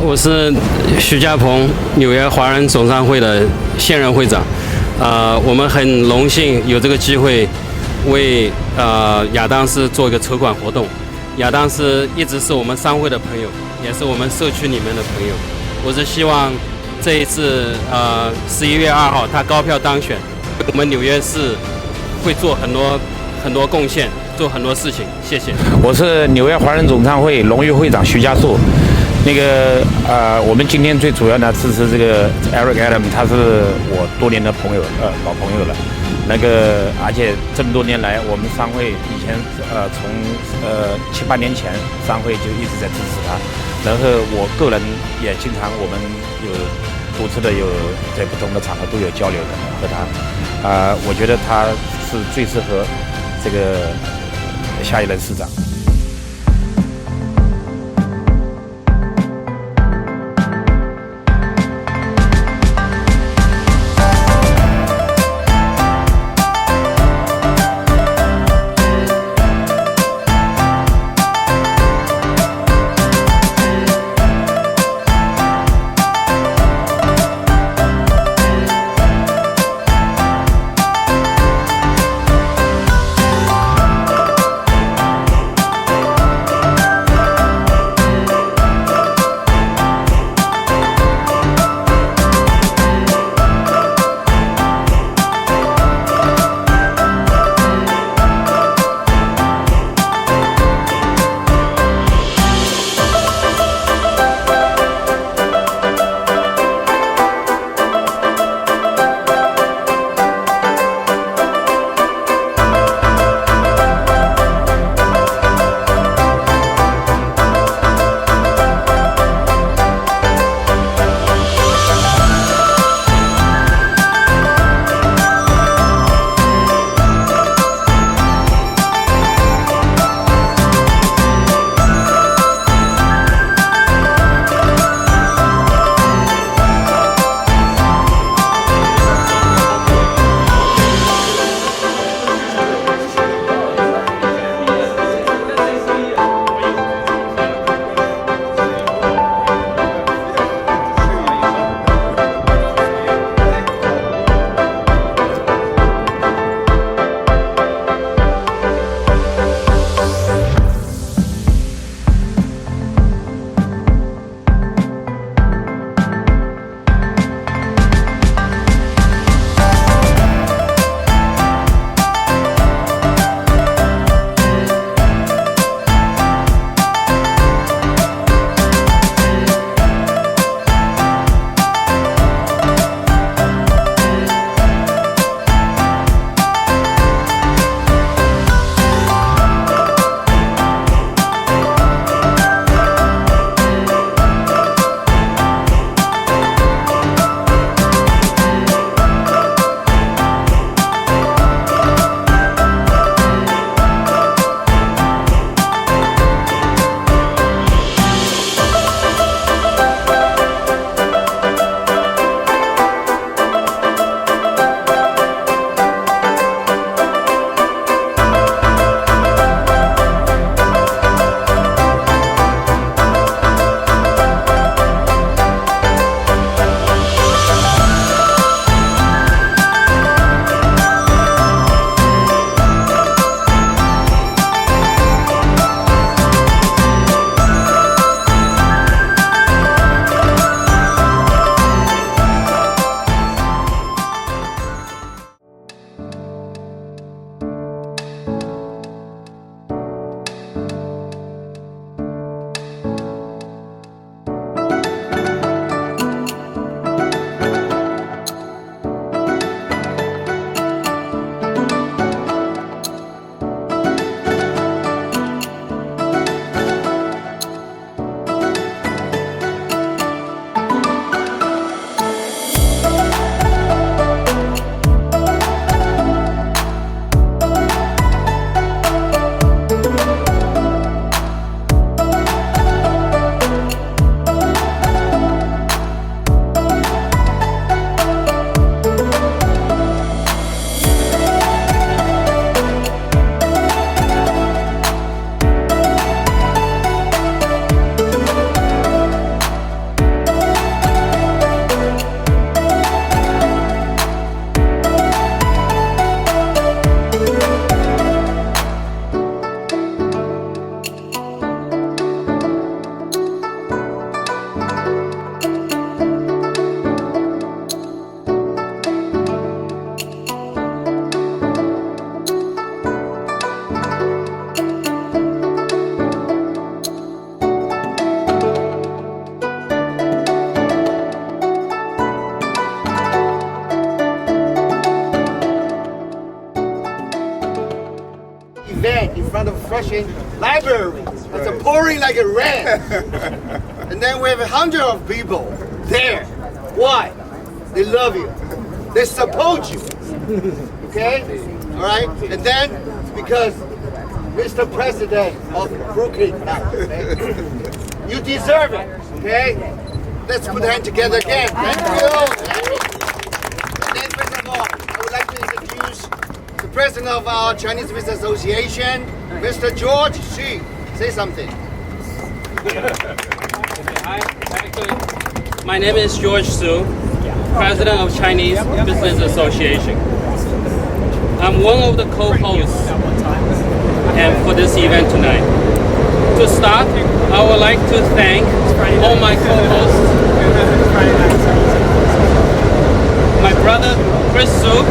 我是徐家鹏，纽约华人总商会的现任会长。我们很荣幸有这个机会为亚当斯做一个筹款活动。亚当斯一直是我们商会的朋友，也是我们社区里面的朋友。我是希望这一次11月2号他高票当选，我们纽约市会做很多贡献，做很多事情。谢谢。我是纽约华人总商会荣誉会长徐家树。我们今天最主要呢支持这个 Eric Adam， 他是我多年的朋友，老朋友了。而且这么多年来，我们商会以前从7、8年前，商会就一直在支持他。然后我个人也经常，我们有多次的在不同的场合都有交流的和他。我觉得他是最适合这个下一任市长。event in front of Flushing Library. It's pouring like a rain. And then we have 100 of people there. Why? They love you. They support you. Okay? All right? And then because Mr. President of Brooklyn now, okay? You deserve it. Okay? Let's put hands together again. Thank you. And then first of all, I would like to introduce the president of our Chinese Business Association, Mr. George Xu. Say something. My name is George Xu, president of Chinese Business Association. I'm one of the co-hosts for this event tonight. To start, I would like to thank all my co-hosts. My brother Chris Xu,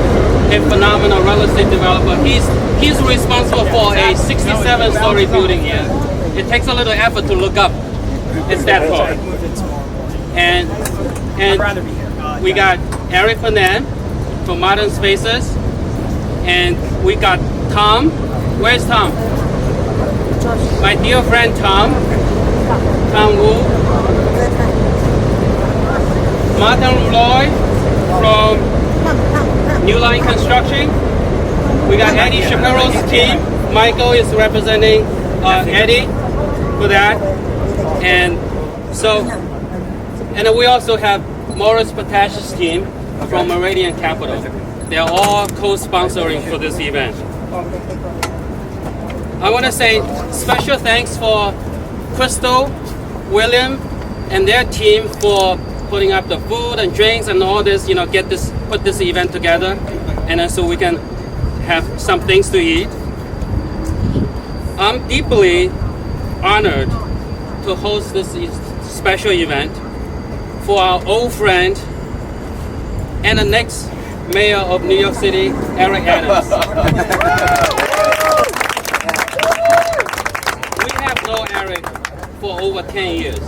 a phenomenal real estate developer. He's responsible for a 67-story building here. It takes a little effort to look up. It's that tall. And we got Eric Fernand from Modern Spaces, and we got Tom. Where's Tom? My dear friend Tom Wu. Martin Lloyd from New Line Construction. We got Eddie Shapiro's team. Michael is representing Eddie for that. And we also have Morris Patash's team from Meridian Capital. They're all co-sponsoring for this event. I want to say special thanks for Crystal, William, and their team for putting up the food and drinks and all this, put this event together, and then so we can have some things to eat. I'm deeply honored to host this special event for our old friend and the next mayor of New York City, Eric Adams. We have known Eric for over 10 years.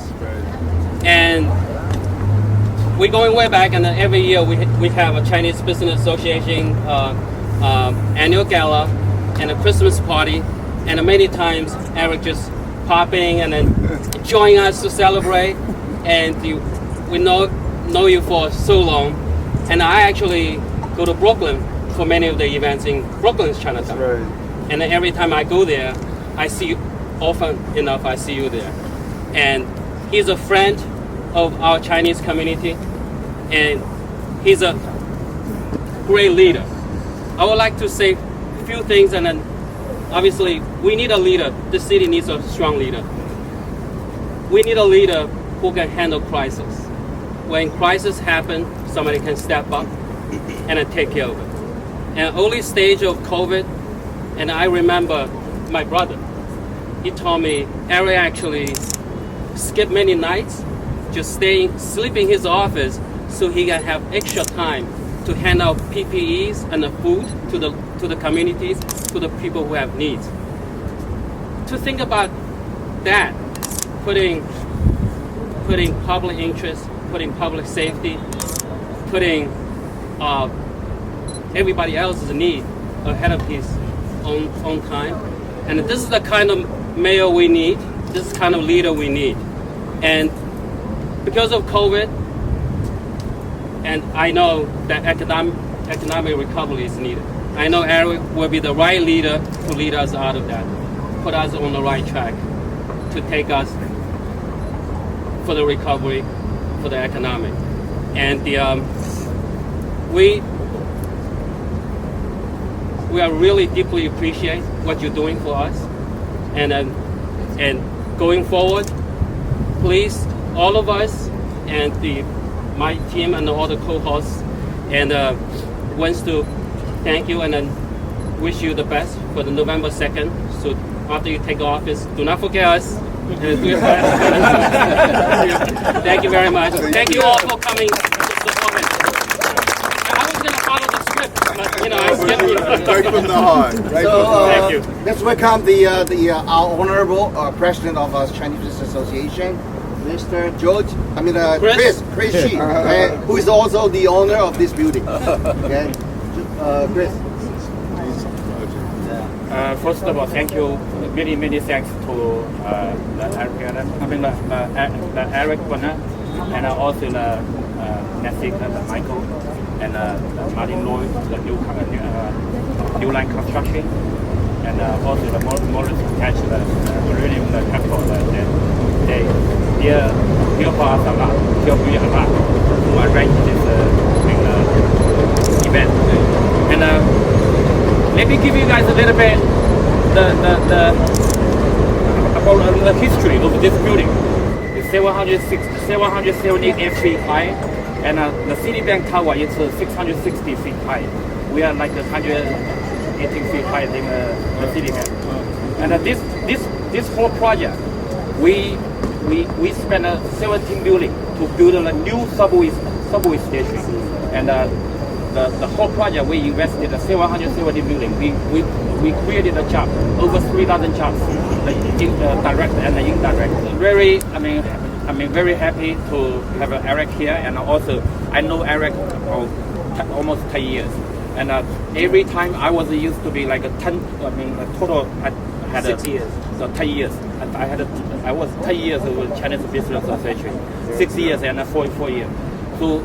And we're going way back, and every year we have a Chinese Business Association annual gala and a Christmas party, and many times Eric just popping and then join us to celebrate. And we know you for so long, and I actually go to Brooklyn for many of the events in Brooklyn's Chinatown. Right. And then every time I go there, I see you often enough. I see you there, and he's a friend of our Chinese community, and he's a great leader. I would like to say a few things, and then obviously we need a leader. The city needs a strong leader. We need a leader who can handle crisis. When crisis happen, somebody can step up and then take care of it. And early stage of COVID, and I remember my brother, he told me Eric actually skipped many nights, just sleep in his office so he can have extra time to hand out PPEs and the food to the communities, to the people who have needs. To think about that, putting public interest, putting public safety, putting everybody else's need ahead of his own time. And this is the kind of mayor we need, this is the kind of leader we need. And because of COVID, and I know that economic recovery is needed. I know Eric will be the right leader to lead us out of that, put us on the right track, to take us for the recovery, for the economic. And we are really deeply appreciate what you're doing for us. And going forward, please, all of us and my team and all the co-hosts, and wants to thank you and then wish you the best for the November 2nd. So after you take office, do not forget us. Thank you very much. Thank you all for coming to support us. I was going to follow the script, but I skipped you. Right from the heart. Right from the heart. Thank you. Let's welcome our honorable president of our Chinese Business Association, Mr. Chris Xu, who is also the owner of this building. Okay, Chris. First of all, thank you, many thanks to the Eric Adam, the Eric Bonner, and also the Nancy, the Michael, and Martin Lloyd, the new line construction, and also the Morris Catch, the William, the capital, they help us a lot, help me a lot to arrange this event. And let me give you guys a little bit about the history of this building. It's 778 feet high, and the Citibank Tower is 660 feet high. We are like 118 feet higher than the Citibank. And this whole project, we spent 17 million to build a new subway station, and the whole project we invested 770 million. We created a job, over 3,000 jobs, direct and indirect. Very, very happy to have Eric here, and also I know Eric almost 10 years. And every time I was used to be like a total. I had 6 years. So 10 years. And I was 10 years with Chinese Business Association, 6 years and 4 years. So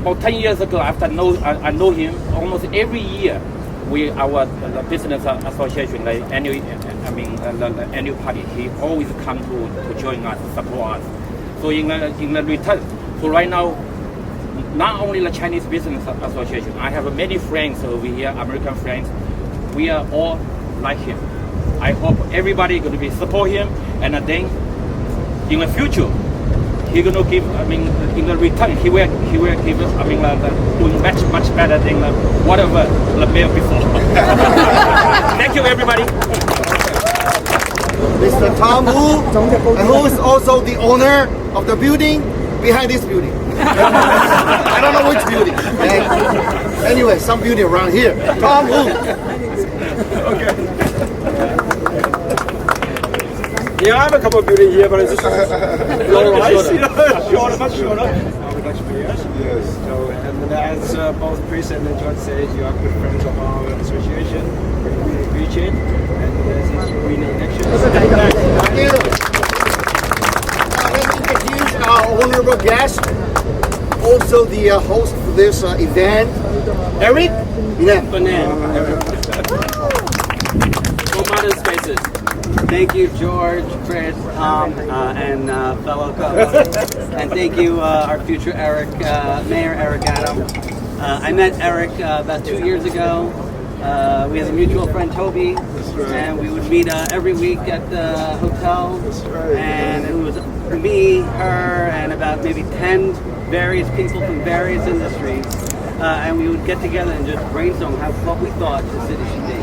about 10 years ago, after I know him almost every year. Our business association, like annual party, he always come to join us, support us. So in the return, so right now, not only the Chinese Business Association, I have many friends over here, American friends. We are all like him. I hope everybody going to be support him, and then in the future, he going to give. In the return, he will give. Doing much better than whatever the mayor before. Thank you, everybody. Mr. Tom Wu, who is also the owner of the building behind this building. I don't know which building. Anyway, some building around here. Tom Wu. Okay. Yeah, I have a couple of buildings here, but it's just shorter. Much shorter. Yes. So, and as both Chris and John said, you are good friends of our association. We appreciate, and this is winning election. Thank you. Let me introduce our honorable guest, also the host for this event, Eric. For Modern Spaces. Thank you, George, Chris, Tom, and fellow co-hosts. And thank you, our future Mayor Eric Adam. I met Eric about 2 years ago. We had a mutual friend, Toby, and we would meet every week at the hotel. And it was me, her, and about maybe 10 various people from various industries. And we would get together and just brainstorm what we thought the city should be.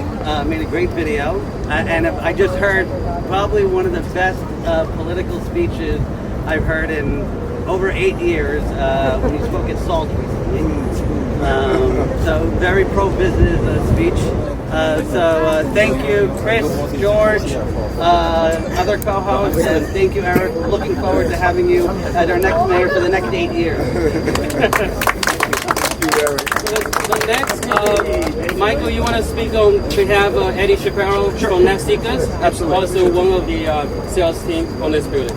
Made a great video, and I just heard probably one of the best political speeches I've heard in over 8 years when he spoke at SALT recently. So very pro-business speech. So thank you, Chris, George, other co-hosts, and thank you, Eric. Looking forward to having you as our next mayor for the next 8 years. So next, Michael, you want to speak on behalf of Eddie Shapiro from Next Seekers? Absolutely. Also one of the sales team on this building.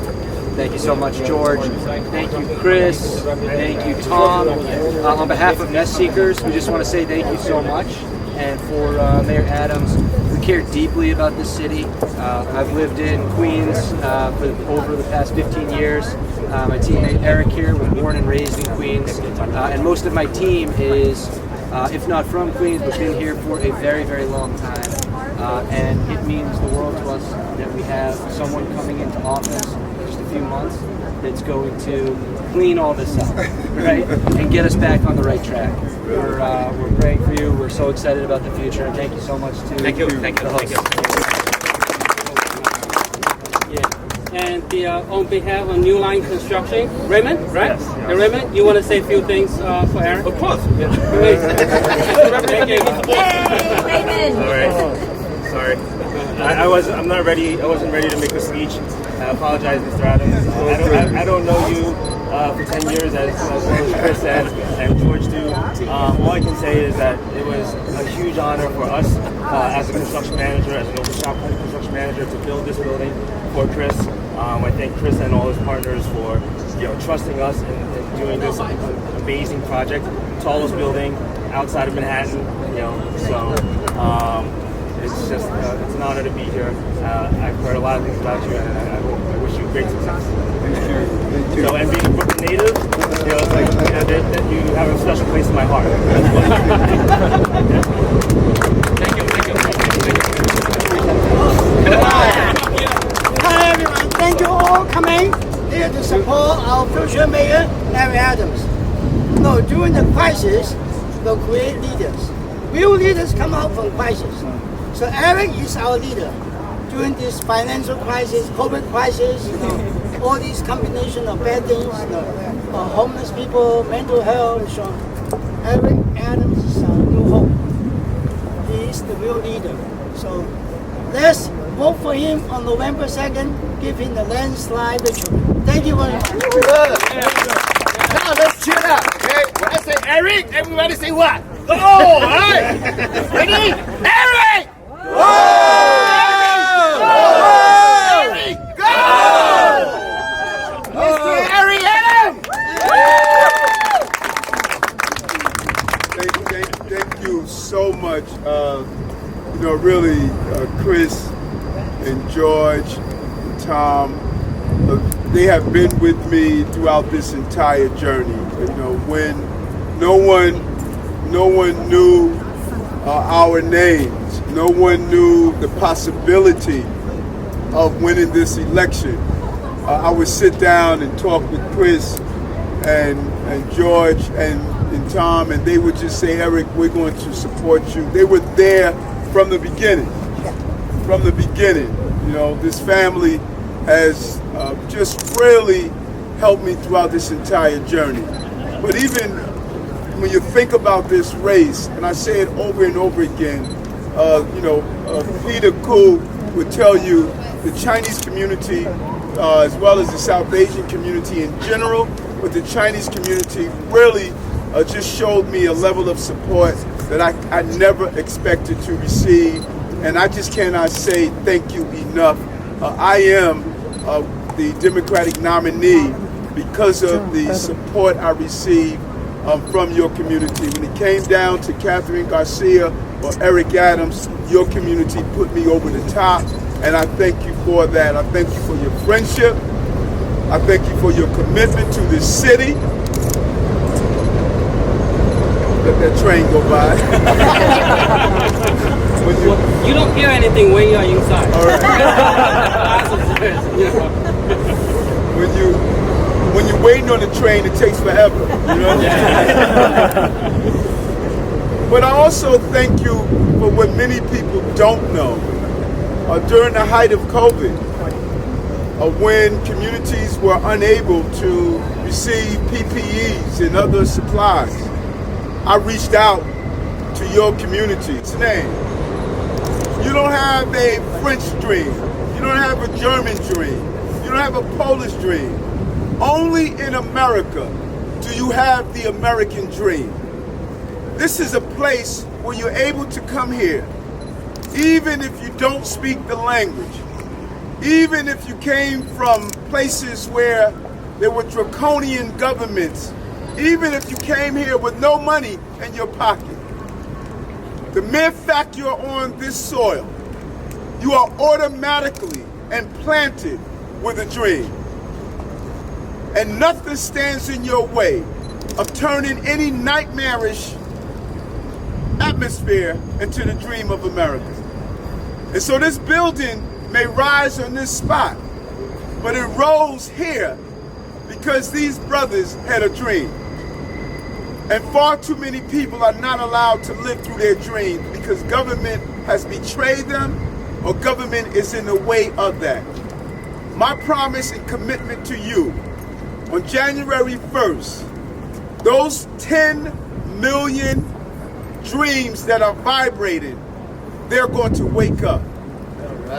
Thank you so much, George. Thank you, Chris. Thank you, Tom. On behalf of Nest Seekers, we just want to say thank you so much. And for Mayor Adams, we care deeply about this city. I've lived in Queens for over the past 15 years. My teammate Eric here was born and raised in Queens. And most of my team is, if not from Queens, but been here for a very, very long time. And it means the world to us that we have someone coming into office in just a few months that's going to clean all this up, right? And get us back on the right track. We're praying for you. We're so excited about the future. And thank you so much to the host. And on behalf of New Line Construction, Raymond, right? Yes. Hey, Raymond, you want to say a few things for Eric? Of course. Thank you. Raymond. All right. Sorry. I wasn't ready to make a speech. I apologize, Mr. Adams. I don't know you. for 10 years, as Chris said, and George too. All I can say is that it was a huge honor for us as a construction manager, as an open shop construction manager, to build this building for Chris. I thank Chris and all his partners for trusting us in doing this amazing project, tallest building outside of Manhattan. So it's just it's an honor to be here. I've heard a lot of things about you, and I wish you great success. Thank you. So, and being a Brooklyn native, it's like that you have a special place in my heart. Thank you. Hi everyone, thank you all coming here to support our future mayor, Eric Adams. During the crisis, we'll create leaders. Real leaders come out from crisis. So Eric is our leader. During this financial crisis, COVID crisis, all these combination of bad things, homeless people, mental health, so Eric Adams is our new hope. He is the real leader. So let's vote for him on November 2nd. Give him the landslide victory. Thank you very much. Now let's cheer up, okay? When I say Eric, everybody say what? Go! All right? Ready? Eric! Eric, go! Mr. Eric Adams! Thank you so much. Really, Chris and George and Tom, they have been with me throughout this entire journey. When no one knew our names, no one knew the possibility of winning this election. I would sit down and talk with Chris and George and Tom, and they would just say, Eric, we're going to support you. They were there from the beginning. From the beginning, this family has just really helped me throughout this entire journey. But even when you think about this race, and I say it over and over again, Peter Koo would tell you the Chinese community, as well as the South Asian community in general, but the Chinese community really just showed me a level of support that I never expected to receive. And I just cannot say thank you enough. I am the Democratic nominee because of the support I received from your community. When it came down to Catherine Garcia or Eric Adams, your community put me over the top, and I thank you for that. I thank you for your friendship. I thank you for your commitment to this city. Let that train go by. You don't hear anything when you are inside. All right. When you're waiting on the train, it takes forever. But I also thank you for what many people don't know. During the height of COVID, when communities were unable to receive PPEs and other supplies, I reached out to your community's name. You don't have a French dream. You don't have a German dream. You don't have a Polish dream. Only in America do you have the American dream. This is a place where you're able to come here, even if you don't speak the language, even if you came from places where there were draconian governments, even if you came here with no money in your pocket. The mere fact you're on this soil, you are automatically implanted with a dream. And nothing stands in your way of turning any nightmarish atmosphere into the dream of America. And so this building may rise on this spot, but it rose here because these brothers had a dream. And far too many people are not allowed to live through their dreams because government has betrayed them or government is in the way of that. My promise and commitment to you, on January 1st, those 10 million dreams that are vibrating, they're going to wake up.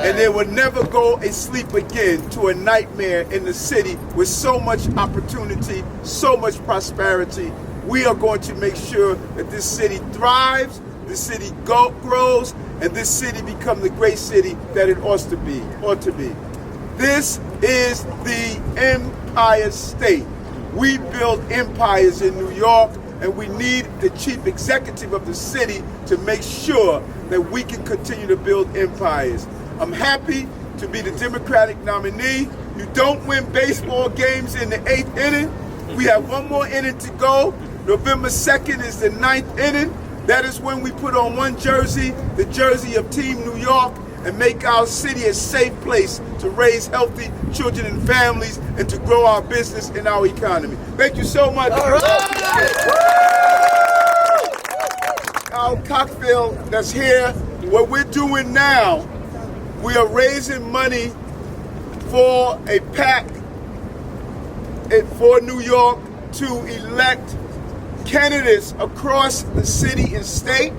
and they will never go asleep again to a nightmare in the city with so much opportunity, so much prosperity. We are going to make sure that this city thrives, this city grows, and this city becomes the great city that it ought to be. This is the Empire State. We build empires in New York, and we need the chief executive of the city to make sure that we can continue to build empires. I'm happy to be the Democratic nominee. You don't win baseball games in the 8th inning. We have one more inning to go. November 2nd is the 9th inning. That is when we put on one jersey, the jersey of Team New York, and make our city a safe place to raise healthy children and families and to grow our business and our economy. Thank you so much. All right. Al Cockfield that's here, what we're doing now, we are raising money for a PAC for New York to elect candidates across the city and state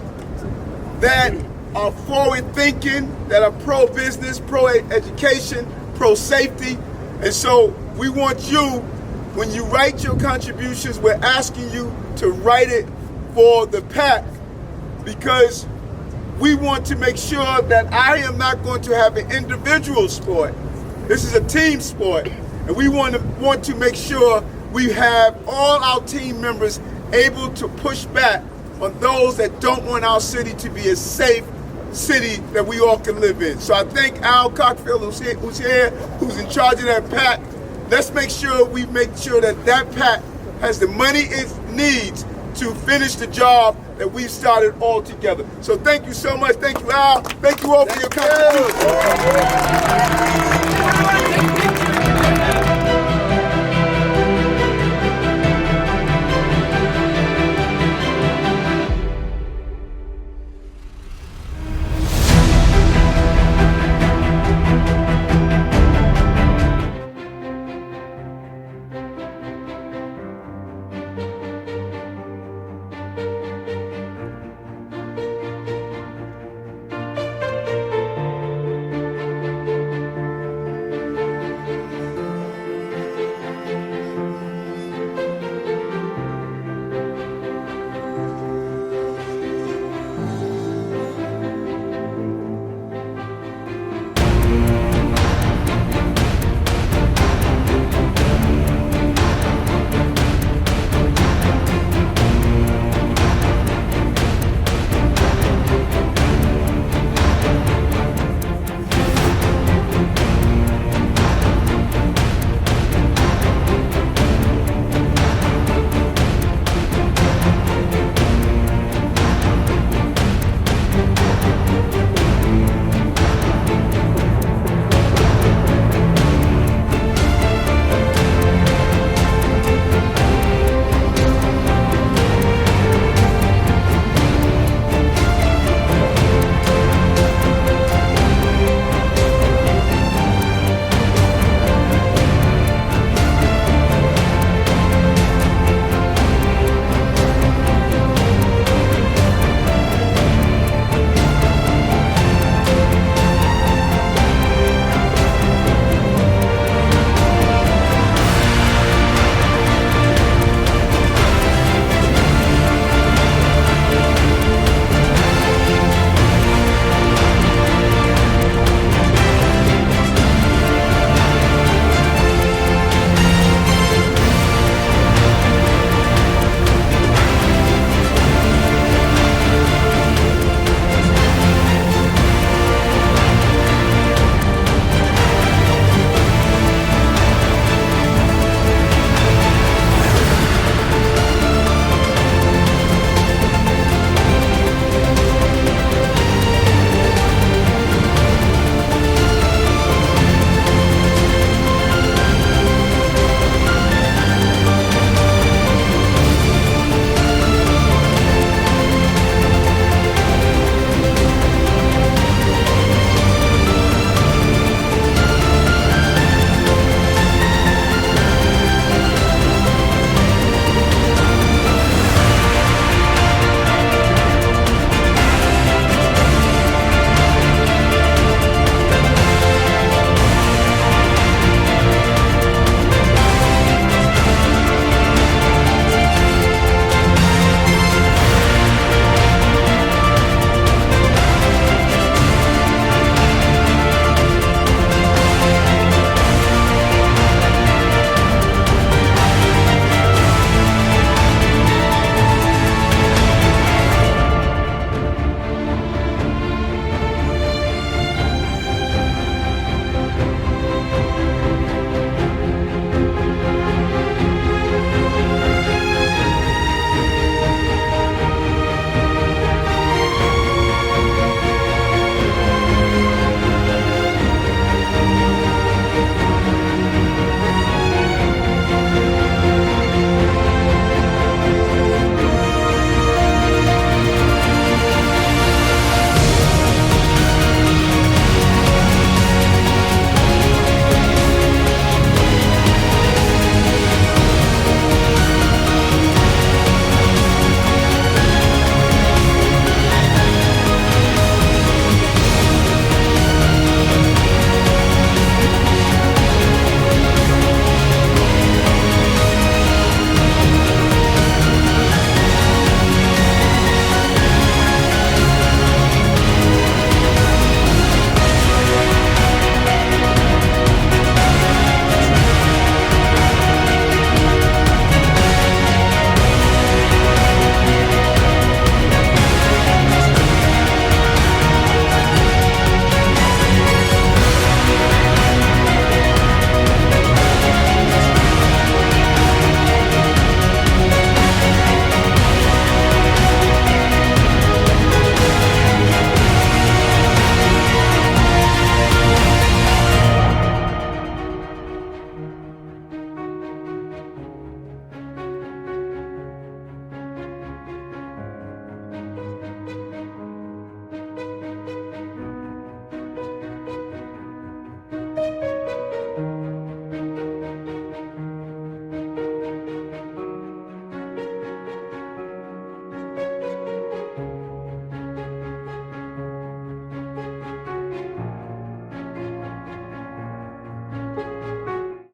that are forward-thinking, that are pro-business, pro-education, pro-safety. And so we want you, when you write your contributions, we're asking you to write it for the PAC, because we want to make sure that I am not going to have an individual sport. This is a team sport. And we want to make sure we have all our team members able to push back on those that don't want our city to be a safe city that we all can live in. So I thank Al Cockfield, who's here, who's in charge of that PAC. Let's make sure that that PAC has the money it needs to finish the job that we've started all together. So thank you so much. Thank you, Al. Thank you all for your contribution.